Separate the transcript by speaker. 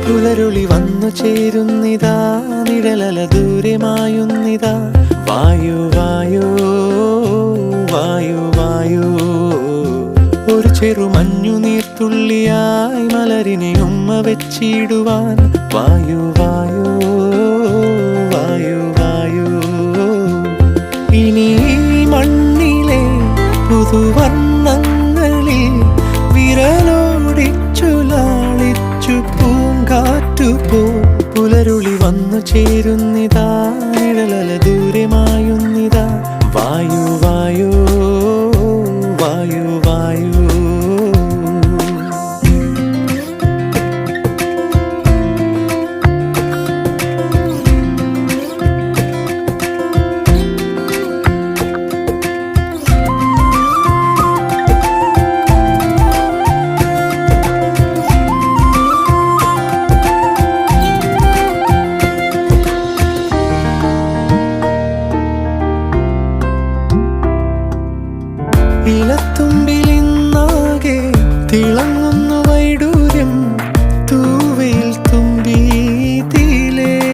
Speaker 1: പുലരുളി വന്നു ചേരുന്നിതാ, നിഴലല ദൂരെ മായുന്നിതാ. വായു വായു വായു വായു, ഒരു ചെറു മഞ്ഞു നീർത്തുള്ളിയായി മലരിനെ ഉമ്മ വെച്ചിടുവാൻ. വായു വായു വായു വായു, ഇനി മണ്ണിലെ പുതുവർണ്ണങ്ങളിൽ വിരലോടിച്ചു ലാളിച്ചു പൂങ്കാറ്റുപോ. പുലരുളി വന്നു ചേരുന്നിതാ, നിഴലല ദൂരെ മായുന്നിതാ. വായു വായു വായു വായു. ഇലത്തുമ്പിൽ